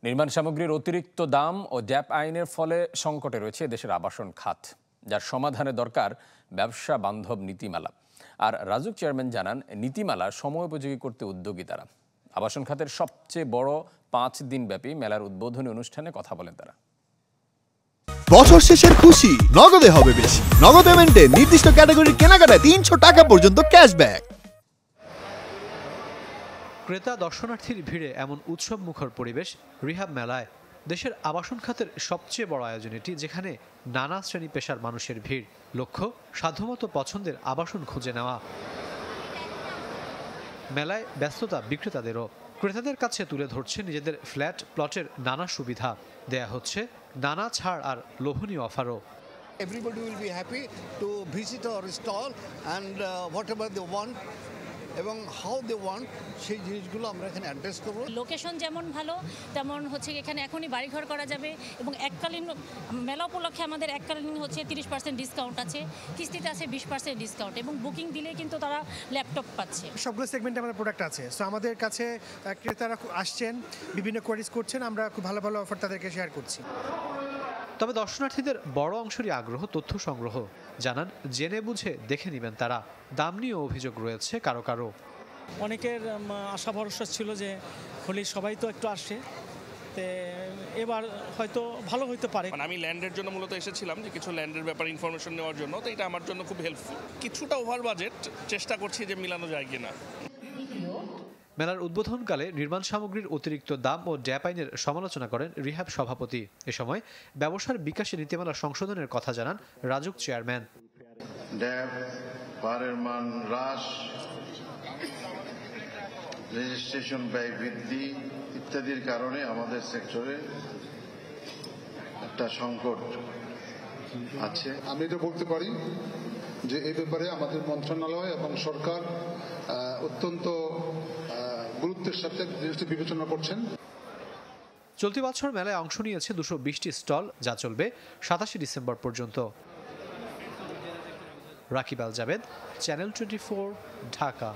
নির্মাণ সামগ্রীর অতিরিক্ত দাম ও ড্যাপ আইনের ফলে সংকটে রয়েছে দেশের আবাসন খাত, যার সমাধানে দরকার ব্যবসা বান্ধব নীতিমালা। আর রাজুক চেয়ারম্যান জানান, নীতিমালা সময়োপযোগী করতে উদ্যোগী তারা। আবাসন খাতের সবচেয়ে বড় 5 দিনব্যাপী মেলার উদ্বোধনী অনুষ্ঠানে কথা বলেন তারা। বছর শেষের খুশি নগদে হবে বেশি। নগদ পেমেন্টে নির্দিষ্ট ক্যাটাগরির কেনাকাটায় 300 টাকা পর্যন্ত ক্যাশব্যাক। ক্রেতা দর্শনার্থীর ভিড়ে এমন উৎসব মুখর পরিবেশ রিহাব মেলায়। দেশের আবাসন খাতের সবচেয়ে বড় আয়োজন এটি, যেখানে নানা শ্রেণী পেশার মানুষের ভিড়। লক্ষ্য সাধ্যমতো পছন্দের আবাসন খুঁজে নেওয়া। মেলায় ব্যস্ততা বিক্রেতাদেরও। ক্রেতাদের কাছে তুলে ধরছে নিজেদের ফ্ল্যাট প্লটের নানা সুবিধা। দেয়া হচ্ছে নানা ছাড় আর লোভনীয় অফারও। Everybody will be happy to visit our stall and whatever they want এবং হাউ দে ওয়ান্ট সেই জিনিসগুলো আমরা এখানে অ্যাড্রেস করব। লোকেশন যেমন ভালো তেমন হচ্ছে এখানে এখনই বাড়িঘর করা যাবে এবং এককালীন মেলা উপলক্ষে আমাদের এককালীন হচ্ছে 30% ডিসকাউন্ট আছে, কিস্তিতে আছে 20% ডিসকাউন্ট এবং বুকিং দিলে কিন্তু তারা ল্যাপটপ পাচ্ছে। সবগুলো সেগমেন্টে আমাদের প্রোডাক্ট আছে। সো আমাদের কাছে ক্রেতারা আসছেন, বিভিন্ন কোয়ারিজ করছেন, আমরা খুব ভালো ভালো অফার তাদেরকে শেয়ার করছি। তবে দর্শনার্থীদের বড় অংশেরই আগ্রহ তথ্য সংগ্রহ। জানান, জেনে বুঝে দেখে নেবেন তারা। দাম নিয়ে অভিযোগ রয়েছে কারো কারো। অনেকের আশা ভরসা ছিল যে হোলি সবাই তো একটু আসে, এবার হয়তো ভালো হইতে পারে। আমি ল্যান্ডের জন্য মূলত এসেছিলাম, যে কিছু ল্যান্ডের ব্যাপারে ইনফরমেশন নেওয়ার জন্য। তো এটা আমার জন্য খুব হেল্পফুল। কিছুটা ওভার বাজেট, চেষ্টা করছি যে মিলানো যায় কিনা। মেলার উদ্বোধনকালে নির্মাণ সামগ্রীর অতিরিক্ত দাম ও ড্যাপ আইনের সমালোচনা করেন রিহাব সভাপতি। এ সময় ব্যবসার বিকাশে নীতিমালা সংশোধনের কথা জানান রাজুক চেয়ারম্যান। ড্যাপ পারের মান হ্রাস, রেজিস্ট্রেশন ব্যয় বৃদ্ধি ইত্যাদির কারণে আমাদের সেক্টরে একটা সংকট আছে। আমি এটা বলতে পারি যে এই ব্যাপারে আমাদের মন্ত্রণালয় এবং সরকার অত্যন্ত গুরুত্বের সাথে জিনিসটি বিবেচনা করছেন। চলতি বছর মেলায় অংশ নিয়েছে 220টি স্টল, যা চলবে 27 ডিসেম্বর পর্যন্ত। রাকিব আল জাবেদ, চ্যানেল 24, ঢাকা।